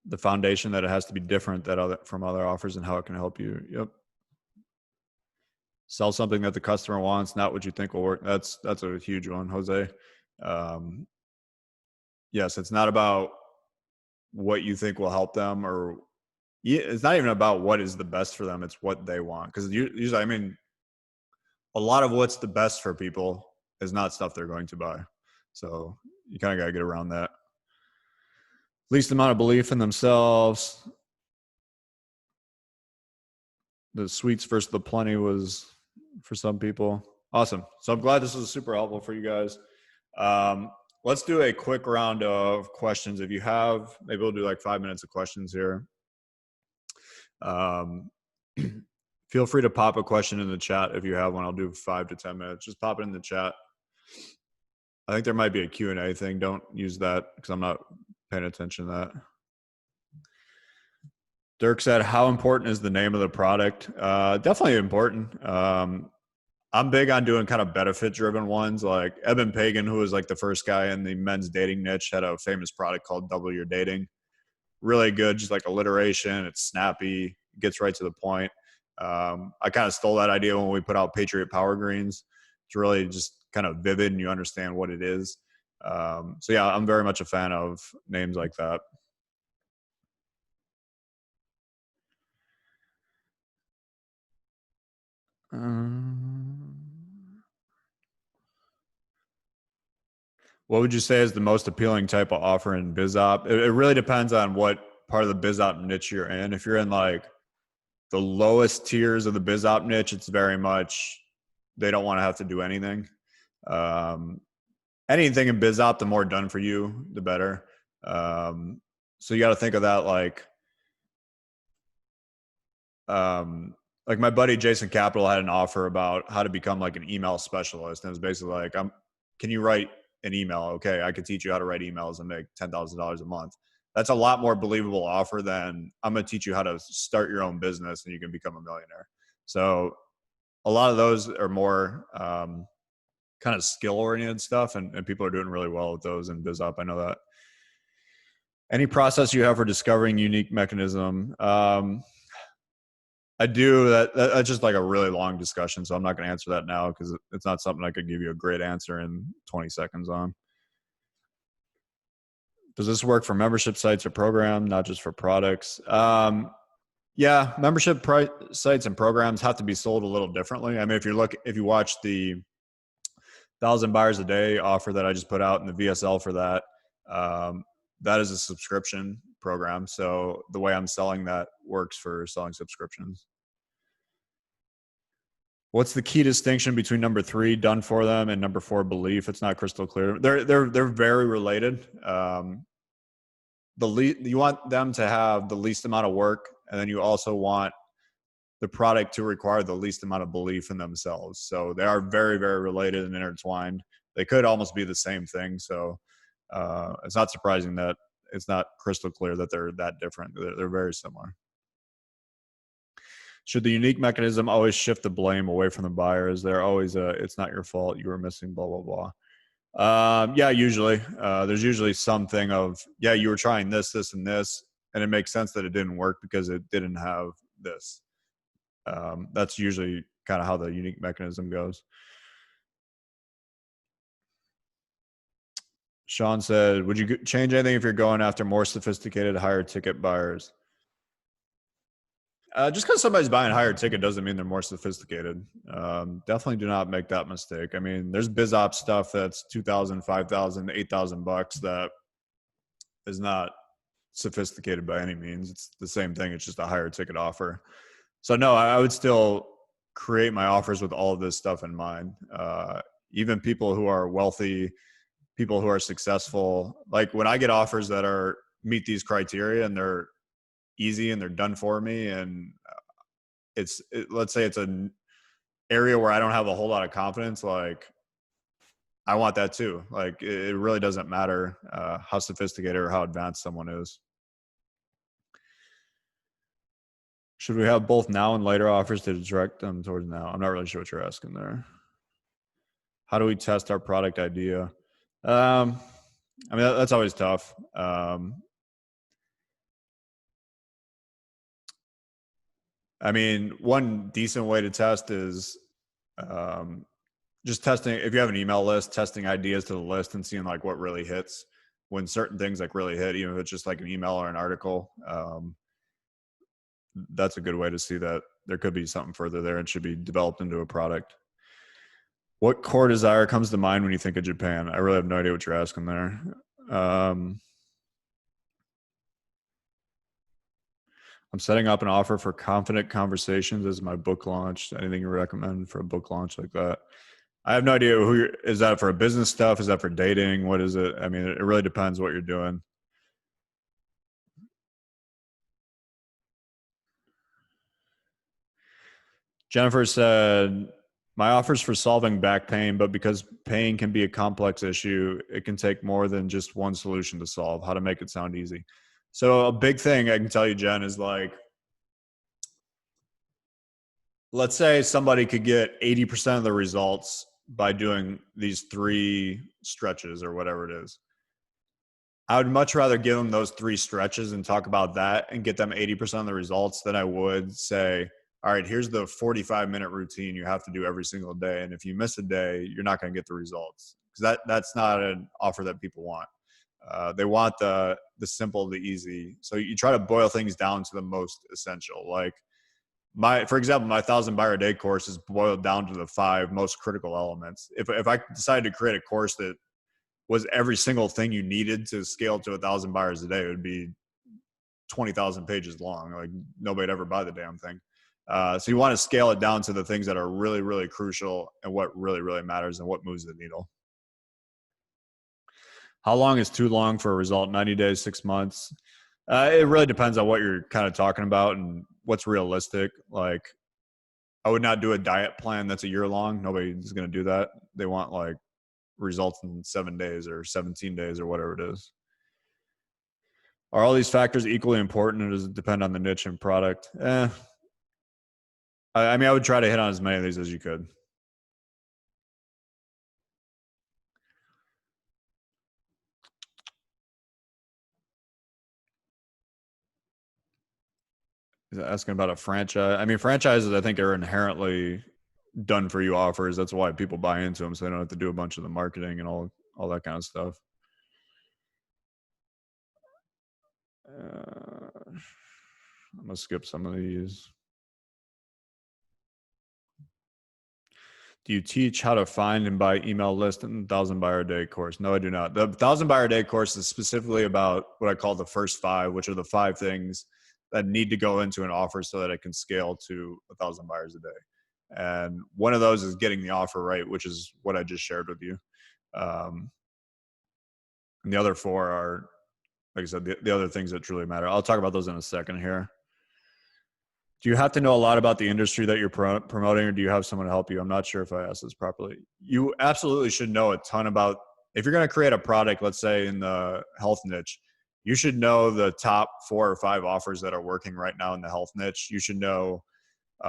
The foundation that it has to be different from other offers and how it can help you. Yep. Sell something that the customer wants, not what you think will work. That's a huge one, Jose. Yes, it's not about what you think will help them, or it's not even about what is the best for them. It's what they want. Because usually, I mean, a lot of what's the best for people is not stuff they're going to buy. So you kind of got to get around that. Least amount of belief in themselves. The sweets versus the plenty was for some people. Awesome. So I'm glad this was super helpful for you guys. Let's do a quick round of questions. If you have, maybe we'll do like 5 minutes of questions here. Feel free to pop a question in the chat if you have one. I'll do 5 to 10 minutes. Just pop it in the chat. I think there might be a Q&A thing. Don't use that because I'm not paying attention to that. Dirk said, how important is the name of the product? Definitely important. I'm big on doing kind of benefit-driven ones. Like Eben Pagan, who was like the first guy in the men's dating niche, had a famous product called Double Your Dating. Really good, just like alliteration. It's snappy, gets right to the point. I kind of stole that idea when we put out Patriot Power Greens. It's really just kind of vivid and you understand what it is. So yeah, I'm very much a fan of names like that. What would you say is the most appealing type of offer in BizOp? It really depends on what part of the BizOp niche you're in. If you're in like the lowest tiers of the BizOp niche, it's very much they don't want to have to do anything. Anything in BizOp, the more done for you, the better. So you got to think of that like my buddy Jason Capital had an offer about how to become like an email specialist. And it was basically like, can you write an email? Okay, I could teach you how to write emails and make $10,000 a month. That's a lot more believable offer than I'm going to teach you how to start your own business and you can become a millionaire. So a lot of those are more kind of skill oriented stuff, and people are doing really well with those in BizOp. I know that. Any process you have for discovering unique mechanism? I do. That's just like a really long discussion, so I'm not going to answer that now because it's not something I could give you a great answer in 20 seconds on. Does this work for membership sites or programs, not just for products? Yeah, membership sites and programs have to be sold a little differently. I mean, if you watch the 1,000 buyers a day offer that I just put out in the VSL for that, that is a subscription program. So the way I'm selling that works for selling subscriptions. What's the key distinction between number 3, done for them, and number 4, belief? It's not crystal clear. They're very related. You want them to have the least amount of work, and then you also want the product to require the least amount of belief in themselves. So they are very, very related and intertwined. They could almost be the same thing. So it's not surprising that it's not crystal clear that they're that different. They're very similar. Should the unique mechanism always shift the blame away from the buyers? They're always it's not your fault, you were missing blah blah blah. Yeah, usually there's usually something of, yeah, you were trying this and this, and it makes sense that it didn't work because it didn't have this. That's usually kind of how the unique mechanism goes. Sean said, would you change anything if you're going after more sophisticated, higher ticket buyers? Just because somebody's buying a higher ticket doesn't mean they're more sophisticated. Definitely do not make that mistake. I mean, there's BizOps stuff that's $2,000, $5,000, $8,000 that is not sophisticated by any means. It's the same thing. It's just a higher ticket offer. So no, I would still create my offers with all of this stuff in mind. Even people who are wealthy, people who are successful, like when I get offers that are meet these criteria and they're easy and they're done for me, and let's say it's an area where I don't have a whole lot of confidence, like I want that too. Like it really doesn't matter how sophisticated or how advanced someone is. Should we have both now and later offers to direct them towards now? I'm not really sure what you're asking there. How do we test our product idea? I mean, that's always tough. I mean, one decent way to test is just testing. If you have an email list, testing ideas to the list and seeing like what really hits. When certain things like really hit, even if it's just like an email or an article, that's a good way to see that there could be something further there and should be developed into a product. What core desire comes to mind when you think of Japan? I really have no idea what you're asking there. I'm setting up an offer for Confident Conversations as my book launch. Anything you recommend for a book launch like that? I have no idea is that for a business stuff? Is that for dating? What is it? I mean, it really depends what you're doing. Jennifer said, my offer's for solving back pain, but because pain can be a complex issue, it can take more than just one solution to solve. How to make it sound easy. So a big thing I can tell you, Jen, is like, let's say somebody could get 80% of the results by doing these 3 stretches or whatever it is. I would much rather give them those 3 stretches and talk about that and get them 80% of the results than I would say, all right, here's the 45-minute routine you have to do every single day. And if you miss a day, you're not going to get the results. Because that's not an offer that people want. They want the simple, the easy. So you try to boil things down to the most essential. Like for example, my 1,000 buyer a day course is boiled down to the 5 most critical elements. If I decided to create a course that was every single thing you needed to scale to 1,000 buyers a day, it would be 20,000 pages long. Like nobody'd ever buy the damn thing. So you want to scale it down to the things that are really, really crucial and what really, really matters and what moves the needle. How long is too long for a result? 90 days, 6 months? It really depends on what you're kind of talking about and what's realistic. Like I would not do a diet plan that's a year long. Nobody's going to do that. They want like results in 7 days or 17 days or whatever it is. Are all these factors equally important, or does it depend on the niche and product? I mean, I would try to hit on as many of these as you could. Asking about a franchise. I mean, franchises, I think, are inherently done for you offers. That's why people buy into them, so they don't have to do a bunch of the marketing and all that kind of stuff. I'm gonna skip some of these. Do you teach how to find and buy email list in the 1,000 buyer a day course? No, I do not. The 1,000 buyer a day course is specifically about what I call the first 5, which are the 5 things that need to go into an offer so that it can scale to 1,000 buyers a day. And one of those is getting the offer right, which is what I just shared with you. And the other four are, like I said, the other things that truly matter. I'll talk about those in a second here. Do you have to know a lot about the industry that you're promoting, or do you have someone to help you? I'm not sure if I asked this properly. You absolutely should know a ton about, if you're going to create a product, let's say in the health niche, you should know the top 4 or 5 offers that are working right now in the health niche. You should know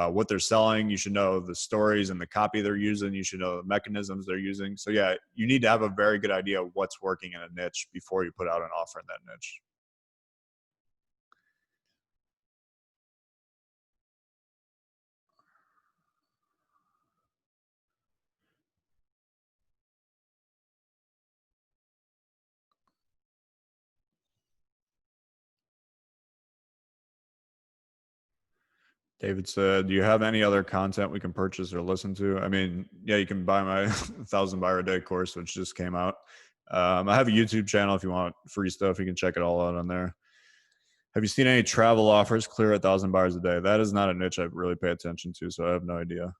what they're selling. You should know the stories and the copy they're using. You should know the mechanisms they're using. So yeah, you need to have a very good idea of what's working in a niche before you put out an offer in that niche. David said, do you have any other content we can purchase or listen to? I mean, yeah, you can buy my 1,000 buyer a day course, which just came out. I have a YouTube channel. If you want free stuff, you can check it all out on there. Have you seen any travel offers clear 1,000 buyers a day? That is not a niche I really pay attention to, so I have no idea.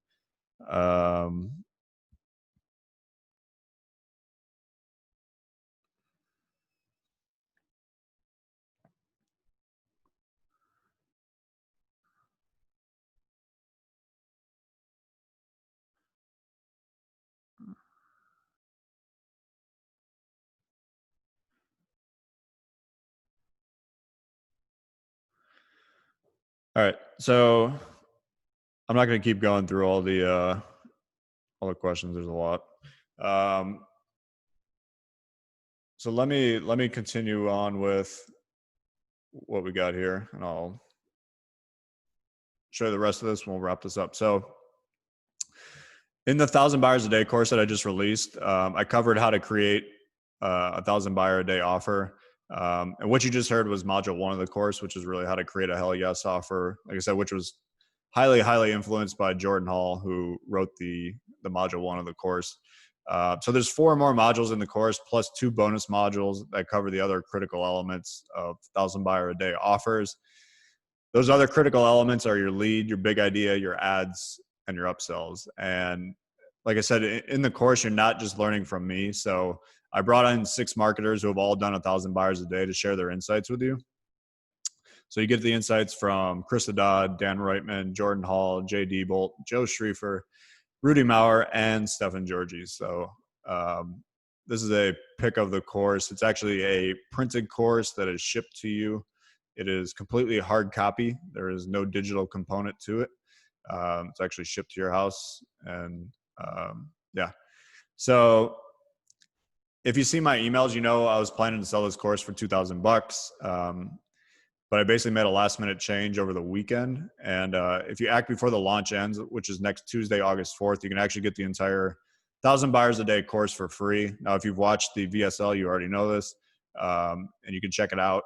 All right, so I'm not going to keep going through all the questions. There's a lot. So let me continue on with what we got here, and I'll show you the rest of this, and we'll wrap this up. So in the 1,000 buyers a day course that I just released, I covered how to create a 1,000 buyer a day offer. And what you just heard was module 1 of the course, which is really how to create a hell yes offer. Like I said, which was highly, highly influenced by Jordan Hall, who wrote the module 1 of the course. So there's 4 more modules in the course, plus 2 bonus modules that cover the other critical elements of 1,000 buyer a day offers. Those other critical elements are your lead, your big idea, your ads, and your upsells. And like I said, in the course, you're not just learning from me. So I brought in 6 marketers who have all done 1,000 buyers a day to share their insights with you. So you get the insights from Chris Haddad, Dan Reitman, Jordan Hall, Jay Diebold, Joe Schriefer, Rudy Maurer, and Stefan Georgi. So this is a pick of the course. It's actually a printed course that is shipped to you. It is completely hard copy. There is no digital component to it. It's actually shipped to your house. And yeah. So if you see my emails, you know I was planning to sell this course for $2,000. But I basically made a last minute change over the weekend. And if you act before the launch ends, which is next Tuesday, August 4th, you can actually get the entire 1,000 buyers a day course for free. Now, if you've watched the VSL, you already know this, and you can check it out.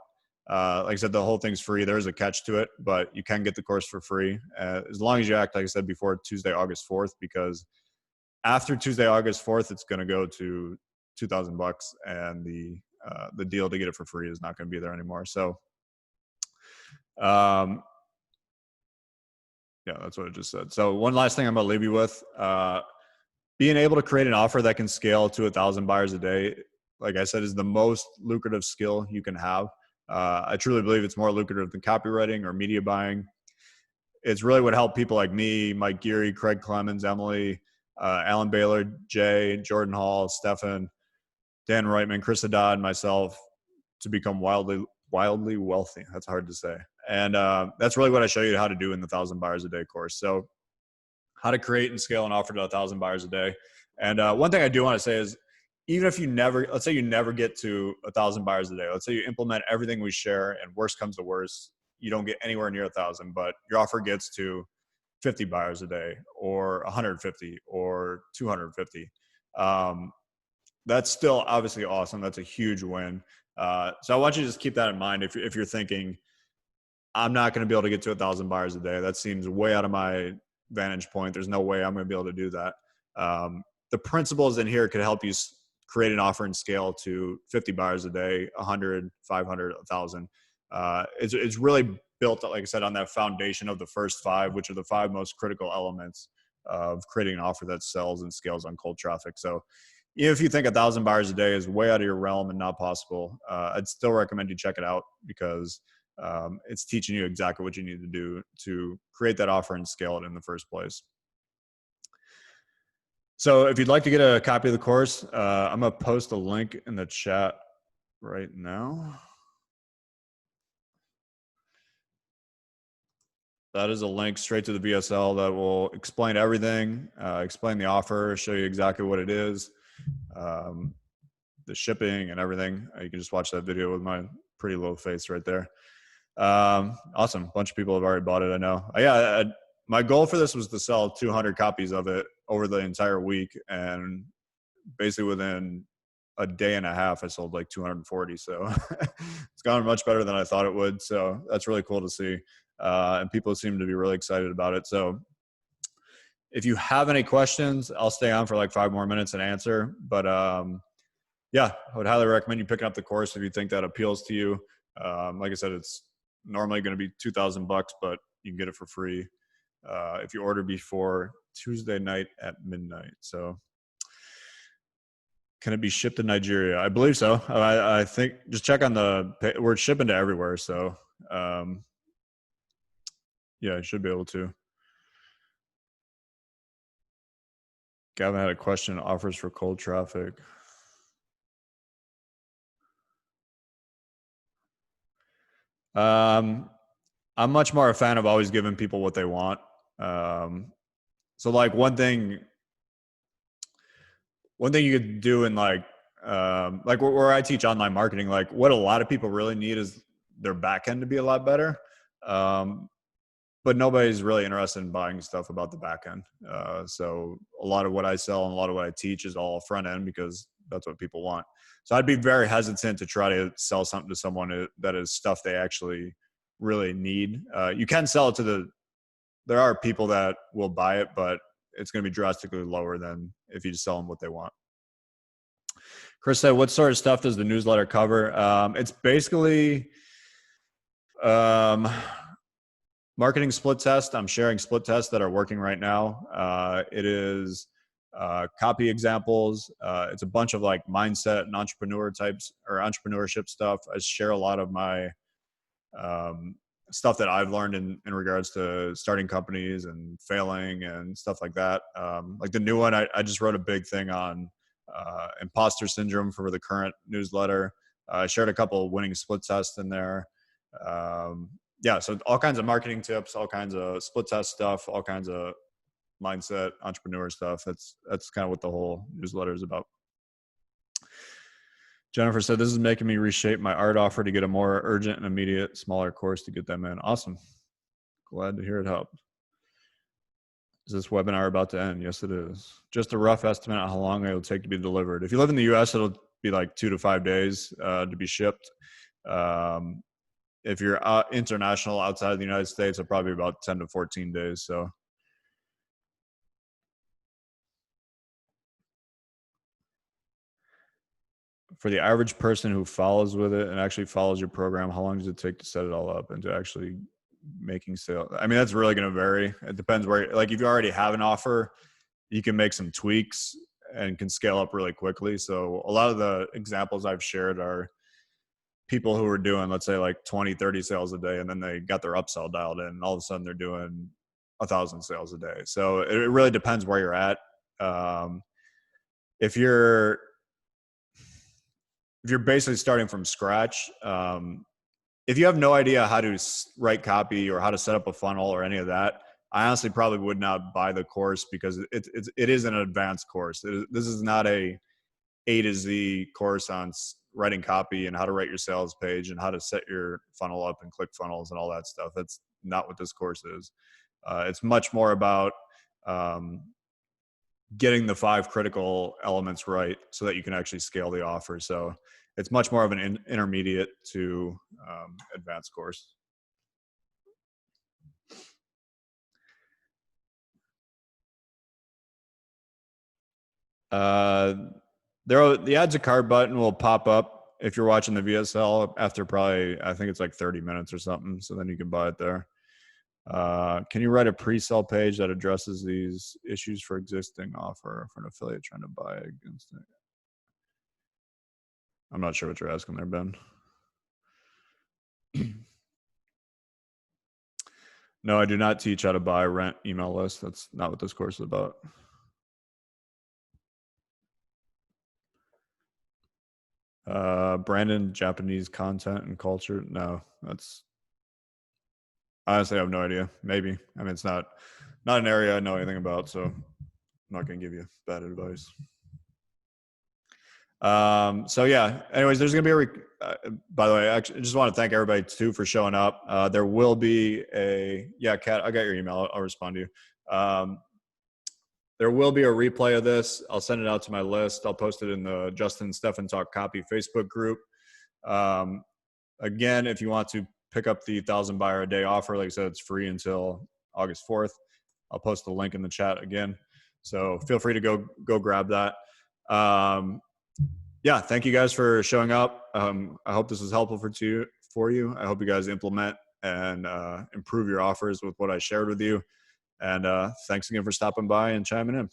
Like I said, the whole thing's free. There's a catch to it, but you can get the course for free as long as you act, like I said, before Tuesday, August 4th, because after Tuesday, August 4th, it's going to go to $2,000, and the deal to get it for free is not going to be there anymore. So, yeah, that's what I just said. So one last thing I'm going to leave you with, being able to create an offer that can scale to 1,000 buyers a day, like I said, is the most lucrative skill you can have. I truly believe it's more lucrative than copywriting or media buying. It's really what helped people like me, Mike Geary, Craig Clemens, Emily, Alan Baylor, Jay, Jordan Hall, Stefan, Dan Reitman, Chris Haddad, myself, to become wildly wealthy. That's hard to say. And that's really what I show you how to do in the 1,000 buyers a day course. So how to create and scale an offer to 1,000 buyers a day. And one thing I do want to say is, even if you never, let's say you never get to 1,000 buyers a day, let's say you implement everything we share and worst comes to worst, you don't get anywhere near 1,000, but your offer gets to 50 buyers a day or 150 or 250. That's still obviously awesome. That's a huge win. So I want you to just keep that in mind. If you're thinking, I'm not going to be able to get to 1,000 buyers a day, that seems way out of my vantage point. There's no way I'm going to be able to do that. The principles in here could help you create an offer and scale to 50 buyers a day, 100, 500, 1,000. It's really built, like I said, on that foundation of the first 5, which are the 5 most critical elements of creating an offer that sells and scales on cold traffic. So if you think 1,000 buyers a day is way out of your realm and not possible, I'd still recommend you check it out, because it's teaching you exactly what you need to do to create that offer and scale it in the first place. So if you'd like to get a copy of the course, I'm going to post a link in the chat right now. That is a link straight to the VSL that will explain everything, explain the offer, show you exactly what it is, the shipping and everything. You can just watch that video with my pretty little face right there. Awesome. A bunch of people have already bought it, I know. My goal for this was to sell 200 copies of it over the entire week. And basically within a day and a half, I sold like 240. So it's gone much better than I thought it would. So that's really cool to see. And people seem to be really excited about it. So if you have any questions, I'll stay on for like 5 more minutes and answer. But yeah, I would highly recommend you picking up the course if you think that appeals to you. Like I said, it's normally going to be $2,000, but you can get it for free if you order before Tuesday night at midnight. So can it be shipped to Nigeria? I believe so. I think just check on we're shipping to everywhere. So yeah, I should be able to. Gavin had a question, offers for cold traffic. I'm much more a fan of always giving people what they want. So like one thing you could do in like where I teach online marketing, like what a lot of people really need is their back end to be a lot better. But nobody's really interested in buying stuff about the back end. So a lot of what I sell and a lot of what I teach is all front end, because that's what people want. So I'd be very hesitant to try to sell something to someone that is stuff they actually really need. You can sell it there are people that will buy it, but it's going to be drastically lower than if you just sell them what they want. Chris said, what sort of stuff does the newsletter cover? It's basically marketing split test. I'm sharing split tests that are working right now. It is copy examples. It's a bunch of like mindset and entrepreneur types or entrepreneurship stuff. I share a lot of my stuff that I've learned in regards to starting companies and failing and stuff like that. Like the new one, I just wrote a big thing on imposter syndrome for the current newsletter. I shared a couple of winning split tests in there. Yeah, so all kinds of marketing tips, all kinds of split test stuff, all kinds of mindset, entrepreneur stuff. That's kind of what the whole newsletter is about. Jennifer said, this is making me reshape my art offer to get a more urgent and immediate, smaller course to get them in. Awesome. Glad to hear it helped. Is this webinar about to end? Yes, it is. Just a rough estimate on how long it will take to be delivered. If you live in the US, it'll be like 2 to 5 days to be shipped. If you're international outside of the United States, it'll probably be about 10 to 14 days. So for the average person who follows with it and actually follows your program, how long does it take to set it all up and to actually making sales? I mean, that's really going to vary. It depends where, like if you already have an offer, you can make some tweaks and can scale up really quickly. So a lot of the examples I've shared are people who are doing, let's say like 20, 30 sales a day, and then they got their upsell dialed in and all of a sudden they're doing 1,000 sales a day. So it really depends where you're at. If you're basically starting from scratch, if you have no idea how to write copy or how to set up a funnel or any of that, I honestly probably would not buy the course, because it is an advanced course. This is not a to Z course on writing copy and how to write your sales page and how to set your funnel up and click funnels and all that stuff. That's not what this course is. It's much more about getting the 5 critical elements right so that you can actually scale the offer. So it's much more of an intermediate to advanced course. The add to cart button will pop up if you're watching the VSL after probably, I think it's like 30 minutes or something. So then you can buy it there. Can you write a pre-sell page that addresses these issues for existing offer for an affiliate trying to buy against it? I'm not sure what you're asking there, Ben. No, I do not teach how to buy, rent, email lists. That's not what this course is about. Brandon, Japanese content and culture. No, that's honestly, I have no idea. Maybe. I mean, it's not an area I know anything about, so I'm not going to give you bad advice. So yeah, anyways, there's going to be by the way, actually, I just want to thank everybody too for showing up. There will be Kat, I got your email. I'll respond to you. There will be a replay of this. I'll send it out to my list. I'll post it in the Justin Stefan Talk Copy Facebook group. Again, if you want to pick up the 1,000 buyer a day offer, like I said, it's free until August 4th. I'll post the link in the chat again. So feel free to go grab that. Yeah, thank you guys for showing up. I hope this was helpful for you. I hope you guys implement and improve your offers with what I shared with you. And thanks again for stopping by and chiming in.